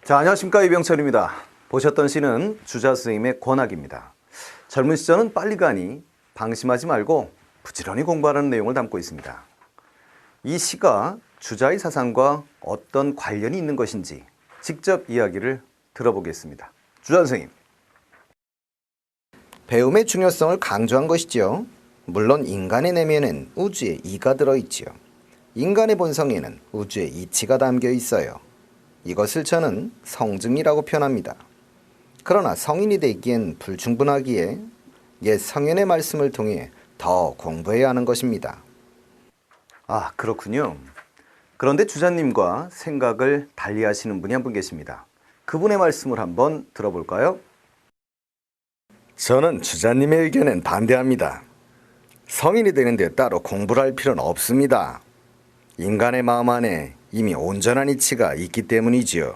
자, 안녕하십니까. 이병철입니다. 보셨던 시는 주자 선생님의 권학입니다. 젊은 시절은 빨리 가니 방심하지 말고 부지런히 공부하라는 내용을 담고 있습니다. 이 시가 주자의 사상과 어떤 관련이 있는 것인지 직접 이야기를 들어보겠습니다. 주자 선생님. 배움의 중요성을 강조한 것이지요. 물론 인간의 내면엔 우주의 이가 들어있지요. 인간의 본성에는 우주의 이치가 담겨 있어요. 이것을 저는 성증이라고 표현합니다. 그러나 성인이 되기엔 불충분하기에 옛 성현의 말씀을 통해 더 공부해야 하는 것입니다. 아, 그렇군요. 그런데 주자님과 생각을 달리하시는 분이 한 분 계십니다. 그분의 말씀을 한번 들어볼까요? 저는 주자님의 의견엔 반대합니다. 성인이 되는데 따로 공부를 할 필요는 없습니다. 인간의 마음 안에 이미 온전한 이치가 있기 때문이지요.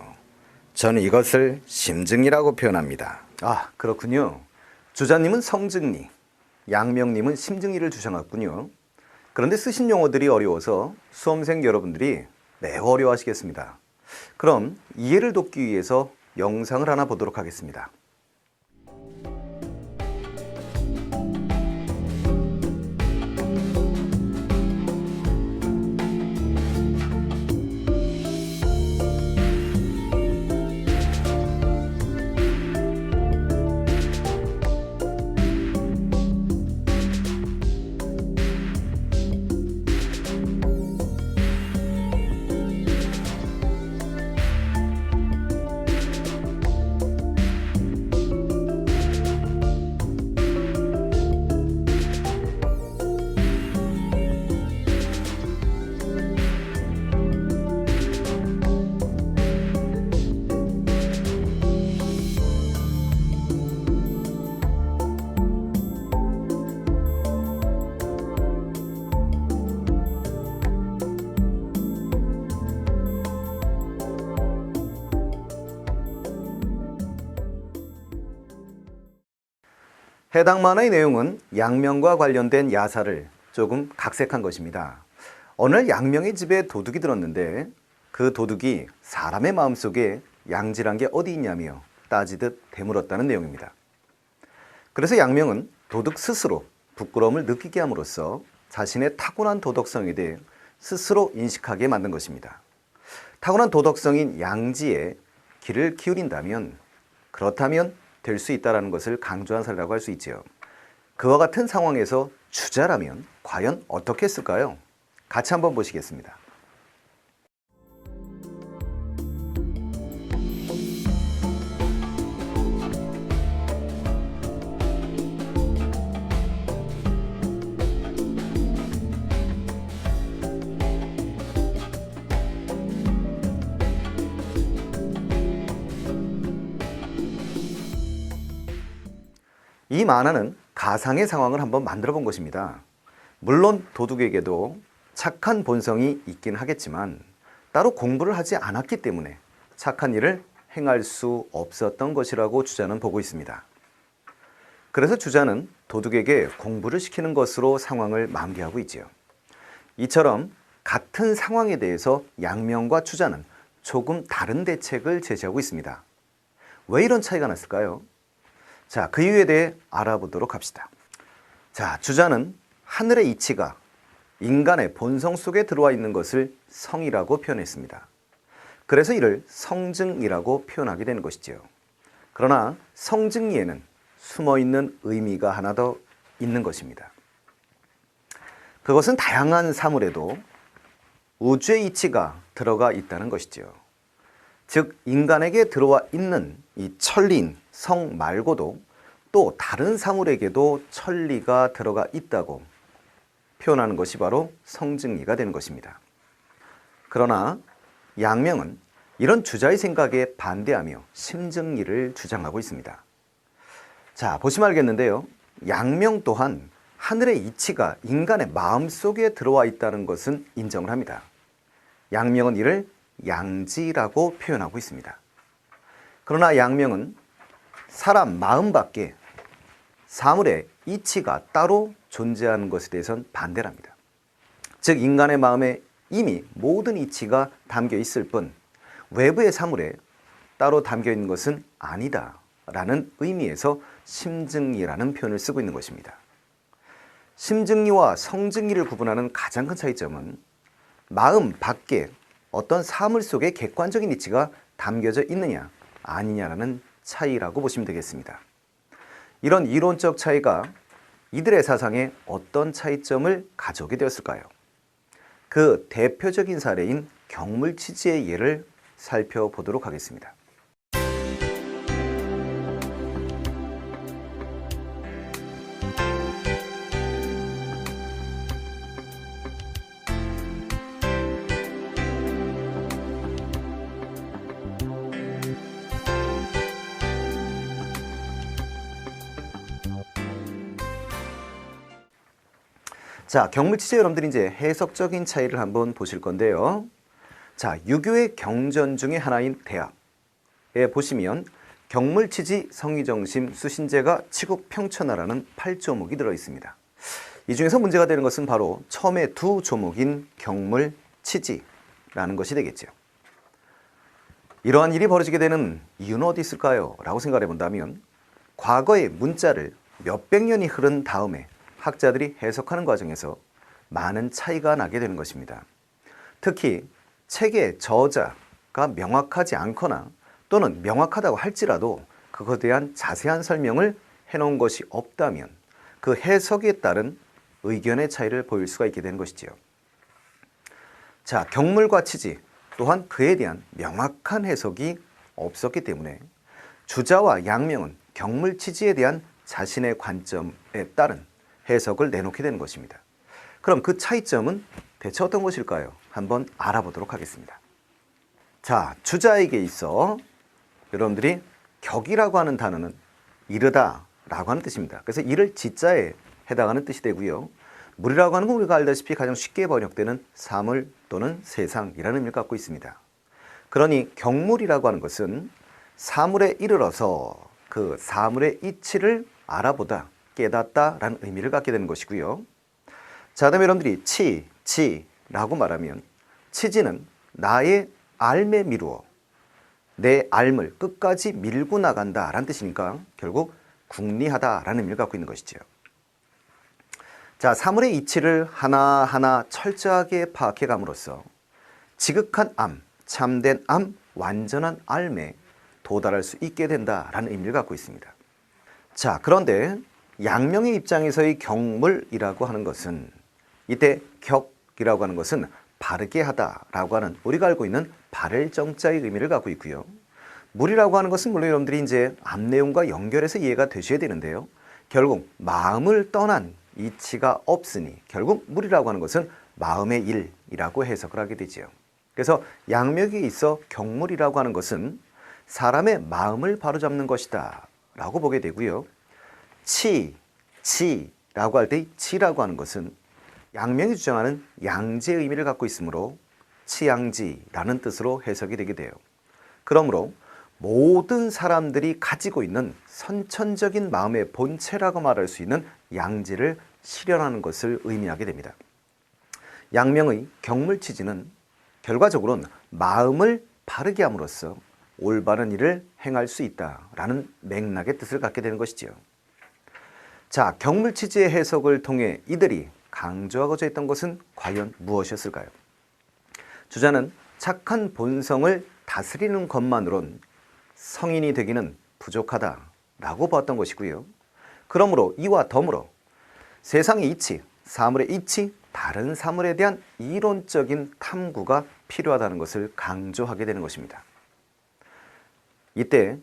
저는 이것을 심증이라고 표현합니다. 아, 그렇군요. 주자님은 성증리, 양명님은 심증리를 주장했군요. 그런데 쓰신 용어들이 어려워서 수험생 여러분들이 매우 어려워하시겠습니다. 그럼 이해를 돕기 위해서 영상을 하나 보도록 하겠습니다. 해당 만화의 내용은 양명과 관련된 야사를 조금 각색한 것입니다. 어느 날 양명의 집에 도둑이 들었는데 그 도둑이 사람의 마음속에 양지란 게 어디 있냐며 따지듯 되물었다는 내용입니다. 그래서 양명은 도둑 스스로 부끄러움을 느끼게 함으로써 자신의 타고난 도덕성에 대해 스스로 인식하게 만든 것입니다. 타고난 도덕성인 양지에 귀를 기울인다면 그렇다면 될 수 있다는 것을 강조한 사례라고 할 수 있죠. 그와 같은 상황에서 주자라면 과연 어떻게 했을까요? 같이 한번 보시겠습니다. 이 만화는 가상의 상황을 한번 만들어 본 것입니다. 물론 도둑에게도 착한 본성이 있긴 하겠지만 따로 공부를 하지 않았기 때문에 착한 일을 행할 수 없었던 것이라고 주자는 보고 있습니다. 그래서 주자는 도둑에게 공부를 시키는 것으로 상황을 마무리하고 있지요. 이처럼 같은 상황에 대해서 양명과 주자는 조금 다른 대책을 제시하고 있습니다. 왜 이런 차이가 났을까요? 자, 그 이유에 대해 알아보도록 합시다. 자, 주자는 하늘의 이치가 인간의 본성 속에 들어와 있는 것을 성이라고 표현했습니다. 그래서 이를 성증이라고 표현하게 되는 것이지요. 그러나 성증리에는 숨어있는 의미가 하나 더 있는 것입니다. 그것은 다양한 사물에도 우주의 이치가 들어가 있다는 것이지요. 즉 인간에게 들어와 있는 이 천리인 성 말고도 또 다른 사물에게도 천리가 들어가 있다고 표현하는 것이 바로 성증리가 되는 것입니다. 그러나 양명은 이런 주자의 생각에 반대하며 심증리를 주장하고 있습니다. 자, 보시면 알겠는데요. 양명 또한 하늘의 이치가 인간의 마음속에 들어와 있다는 것은 인정을 합니다. 양명은 이를 양지라고 표현하고 있습니다. 그러나 양명은 사람 마음 밖에 사물의 이치가 따로 존재하는 것에 대해서는 반대를 합니다. 즉 인간의 마음에 이미 모든 이치가 담겨 있을 뿐 외부의 사물에 따로 담겨 있는 것은 아니다 라는 의미에서 심증이라는 표현을 쓰고 있는 것입니다. 심증이와 성증이를 구분하는 가장 큰 차이점은 마음 밖에 어떤 사물 속에 객관적인 이치가 담겨져 있느냐 아니냐라는 차이라고 보시면 되겠습니다. 이런 이론적 차이가 이들의 사상에 어떤 차이점을 가져오게 되었을까요? 그 대표적인 사례인 경물치지의 예를 살펴보도록 하겠습니다. 자, 경물치지 여러분들이 이제 해석적인 차이를 한번 보실 건데요. 자, 유교의 경전 중에 하나인 대학에 보시면 경물치지, 성의정심, 수신제가, 치국평천하라는 8조목이 들어있습니다. 이 중에서 문제가 되는 것은 바로 처음에 두 조목인 경물치지라는 것이 되겠죠. 이러한 일이 벌어지게 되는 이유는 어디 있을까요? 라고 생각해 본다면 과거의 문자를 몇백 년이 흐른 다음에 학자들이 해석하는 과정에서 많은 차이가 나게 되는 것입니다. 특히 책의 저자가 명확하지 않거나 또는 명확하다고 할지라도 그것에 대한 자세한 설명을 해놓은 것이 없다면 그 해석에 따른 의견의 차이를 보일 수가 있게 되는 것이지요. 자, 경물과 치지 또한 그에 대한 명확한 해석이 없었기 때문에 주자와 양명은 경물치지에 대한 자신의 관점에 따른 해석을 내놓게 되는 것입니다. 그럼 그 차이점은 대체 어떤 것일까요? 한번 알아보도록 하겠습니다. 자, 주자에게 있어 여러분들이 격이라고 하는 단어는 이르다 라고 하는 뜻입니다. 그래서 이를 지자에 해당하는 뜻이 되고요. 물이라고 하는 건 우리가 알다시피 가장 쉽게 번역되는 사물 또는 세상이라는 의미를 갖고 있습니다. 그러니 경물이라고 하는 것은 사물에 이르러서 그 사물의 이치를 알아보다, 깨닫다라는 의미를 갖게 되는 것이고요. 자, 그다음에 여러분들이 치지라고 말하면 치지는 나의 앓에 미루어 내 앓을 끝까지 밀고 나간다라는 뜻이니까 결국 궁리하다라는 의미를 갖고 있는 것이죠. 자, 사물의 이치를 하나하나 철저하게 파악해 감으로써 지극한 암, 참된 암, 완전한 앓에 도달할 수 있게 된다라는 의미를 갖고 있습니다. 자, 그런데 양명의 입장에서의 경물이라고 하는 것은 이때 격이라고 하는 것은 바르게 하다라고 하는 우리가 알고 있는 바를 정자의 의미를 갖고 있고요. 물이라고 하는 것은 물론 여러분들이 이제 앞 내용과 연결해서 이해가 되셔야 되는데요. 결국 마음을 떠난 이치가 없으니 결국 물이라고 하는 것은 마음의 일이라고 해석을 하게 되지요. 그래서 양명에 있어 경물이라고 하는 것은 사람의 마음을 바로잡는 것이다 라고 보게 되고요. 치라고 할 때 치라고 하는 것은 양명이 주장하는 양지의 의미를 갖고 있으므로 치양지라는 뜻으로 해석이 되게 돼요. 그러므로 모든 사람들이 가지고 있는 선천적인 마음의 본체라고 말할 수 있는 양지를 실현하는 것을 의미하게 됩니다. 양명의 경물치지는 결과적으로는 마음을 바르게 함으로써 올바른 일을 행할 수 있다라는 맥락의 뜻을 갖게 되는 것이지요. 자, 경물치지의 해석을 통해 이들이 강조하고자 했던 것은 과연 무엇이었을까요? 주자는 착한 본성을 다스리는 것만으론 성인이 되기는 부족하다라고 봤던 것이고요. 그러므로 이와 더불어 세상의 이치, 사물의 이치, 다른 사물에 대한 이론적인 탐구가 필요하다는 것을 강조하게 되는 것입니다. 이때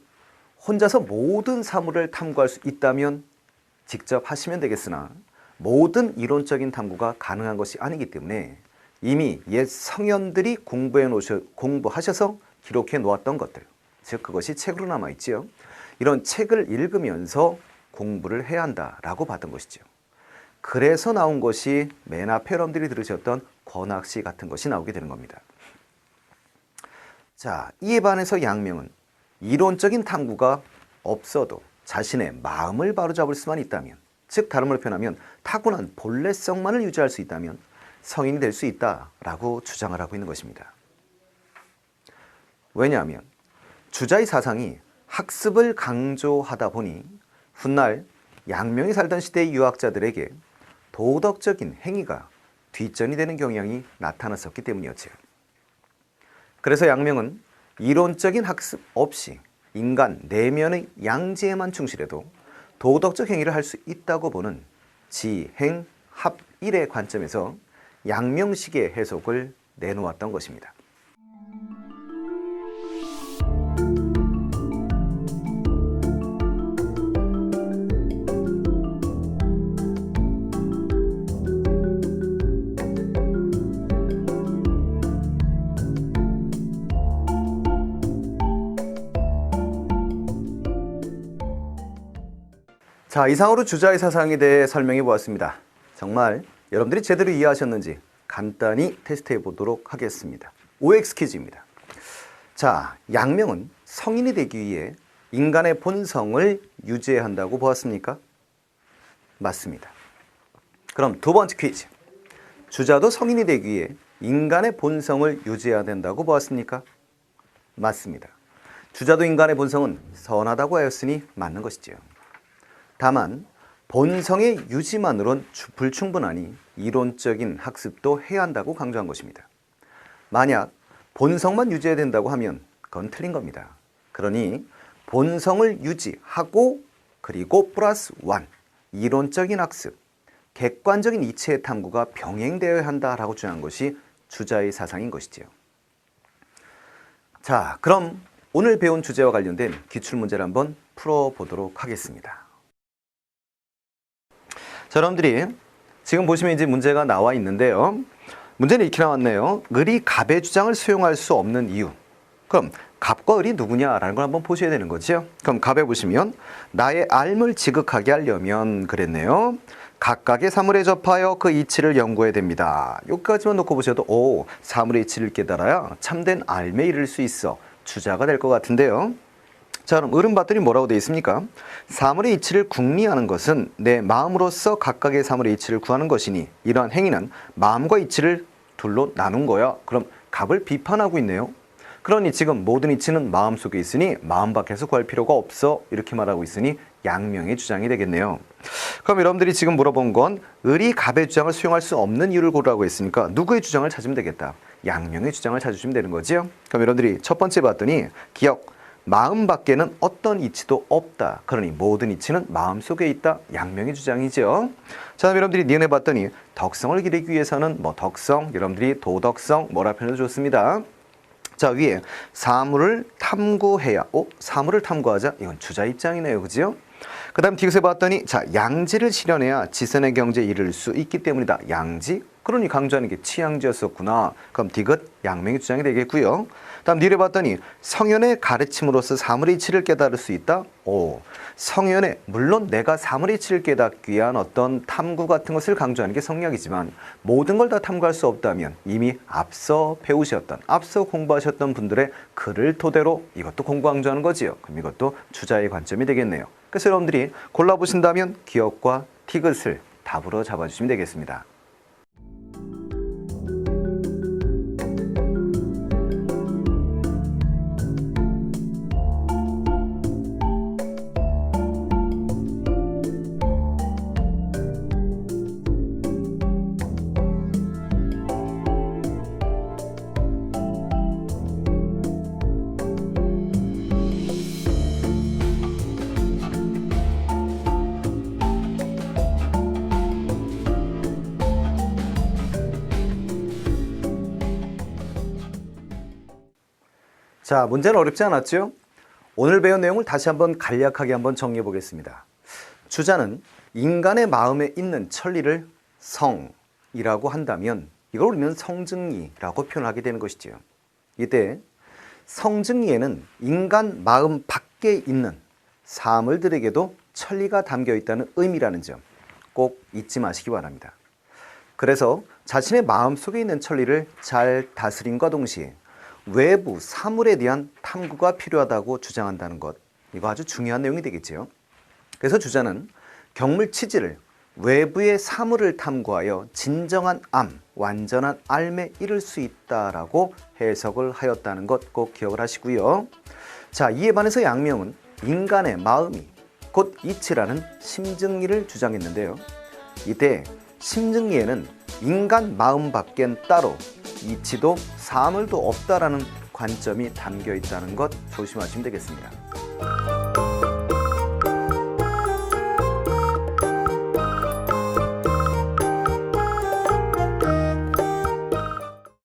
혼자서 모든 사물을 탐구할 수 있다면 직접 하시면 되겠으나 모든 이론적인 탐구가 가능한 것이 아니기 때문에 이미 옛 성현들이 공부하셔서 기록해 놓았던 것들, 즉 그것이 책으로 남아있지요. 이런 책을 읽으면서 공부를 해야 한다라고 봤던 것이죠. 그래서 나온 것이 맨 앞에 여러분들이 들으셨던 권학시 같은 것이 나오게 되는 겁니다. 자, 이에 반해서 양명은 이론적인 탐구가 없어도 자신의 마음을 바로잡을 수만 있다면, 즉 다른 말로 표현하면 타고난 본래성만을 유지할 수 있다면 성인이 될 수 있다라고 주장을 하고 있는 것입니다. 왜냐하면 주자의 사상이 학습을 강조하다 보니 훗날 양명이 살던 시대의 유학자들에게 도덕적인 행위가 뒷전이 되는 경향이 나타났었기 때문이었지요. 그래서 양명은 이론적인 학습 없이 인간 내면의 양지에만 충실해도 도덕적 행위를 할 수 있다고 보는 지행 합일의 관점에서 양명식의 해석을 내놓았던 것입니다. 자, 이상으로 주자의 사상에 대해 설명해 보았습니다. 정말 여러분들이 제대로 이해하셨는지 간단히 테스트해 보도록 하겠습니다. OX 퀴즈입니다. 자, 양명은 성인이 되기 위해 인간의 본성을 유지해야 한다고 보았습니까? 맞습니다. 그럼 두 번째 퀴즈. 주자도 성인이 되기 위해 인간의 본성을 유지해야 된다고 보았습니까? 맞습니다. 주자도 인간의 본성은 선하다고 하였으니 맞는 것이지요. 다만 본성의 유지만으론 불충분하니 이론적인 학습도 해야 한다고 강조한 것입니다. 만약 본성만 유지해야 된다고 하면 그건 틀린 겁니다. 그러니 본성을 유지하고 그리고 플러스 원, 이론적인 학습, 객관적인 이치의 탐구가 병행되어야 한다라고 주장한 것이 주자의 사상인 것이지요. 자, 그럼 오늘 배운 주제와 관련된 기출문제를 한번 풀어보도록 하겠습니다. 자, 여러분들이 지금 보시면 이제 문제가 나와 있는데요. 문제는 이렇게 나왔네요. 을이 갑의 주장을 수용할 수 없는 이유. 그럼 갑과 을이 누구냐라는 걸 한번 보셔야 되는 거죠. 그럼 갑에 보시면 나의 삶을 지극하게 하려면 그랬네요. 각각의 사물에 접하여 그 이치를 연구해야 됩니다. 여기까지만 놓고 보셔도 사물의 이치를 깨달아야 참된 삶에 이를 수 있어 주자가 될 것 같은데요. 자, 그럼 을은 봤더니 뭐라고 되어 있습니까? 사물의 이치를 궁리하는 것은 내 마음으로서 각각의 사물의 이치를 구하는 것이니 이러한 행위는 마음과 이치를 둘로 나눈 거야. 그럼 갑을 비판하고 있네요. 그러니 지금 모든 이치는 마음속에 있으니 마음 밖에서 구할 필요가 없어 이렇게 말하고 있으니 양명의 주장이 되겠네요. 그럼 여러분들이 지금 물어본 건 을이 갑의 주장을 수용할 수 없는 이유를 고르라고 했으니까 누구의 주장을 찾으면 되겠다. 양명의 주장을 찾으시면 되는 거죠. 그럼 여러분들이 첫 번째 봤더니 기억, 마음 밖에는 어떤 이치도 없다. 그러니 모든 이치는 마음속에 있다. 양명의 주장이죠. 자, 여러분들이 니은에 봤더니 덕성을 기르기 위해서는 덕성, 여러분들이 도덕성 뭐라 표현해도 좋습니다. 자, 위에 사물을 탐구해야. 사물을 탐구하자. 이건 주자 입장이네요. 그죠? 그 다음 디귿에 봤더니 자, 양지를 실현해야 지선의 경제에 이를 수 있기 때문이다. 양지? 그러니 강조하는 게 치양지였었구나. 그럼 디귿 양명의 주장이 되겠고요. 다음 니을 봤더니 성현의 가르침으로써 사물의 이치를 깨달을 수 있다. 성현의 물론 내가 사물의 이치를 깨닫기 위한 어떤 탐구 같은 것을 강조하는 게 성략이지만 모든 걸 다 탐구할 수 없다면 이미 앞서 배우셨던 앞서 공부하셨던 분들의 글을 토대로 이것도 공부 강조하는 거지요. 그럼 이것도 주자의 관점이 되겠네요. 그래서 여러분들이 골라보신다면 기억과 티귿을 답으로 잡아주시면 되겠습니다. 자, 문제는 어렵지 않았죠? 오늘 배운 내용을 다시 한번 간략하게 한번 정리해 보겠습니다. 주자는 인간의 마음에 있는 천리를 성이라고 한다면 이걸 우리는 성증리라고 표현하게 되는 것이지요. 이때 성증리에는 인간 마음 밖에 있는 사물들에게도 천리가 담겨 있다는 의미라는 점 꼭 잊지 마시기 바랍니다. 그래서 자신의 마음속에 있는 천리를 잘 다스림과 동시에 외부 사물에 대한 탐구가 필요하다고 주장한다는 것, 이거 아주 중요한 내용이 되겠지요. 그래서 주자는 경물 치지를 외부의 사물을 탐구하여 진정한 완전한 삶에 이를 수 있다라고 해석을 하였다는 것 꼭 기억을 하시고요. 자, 이에 반해서 양명은 인간의 마음이 곧 이치라는 심증리를 주장했는데요. 이때 심증리에는 인간 마음 밖엔 따로 이치도 사물도 없다라는 관점이 담겨 있다는 것 조심하시면 되겠습니다.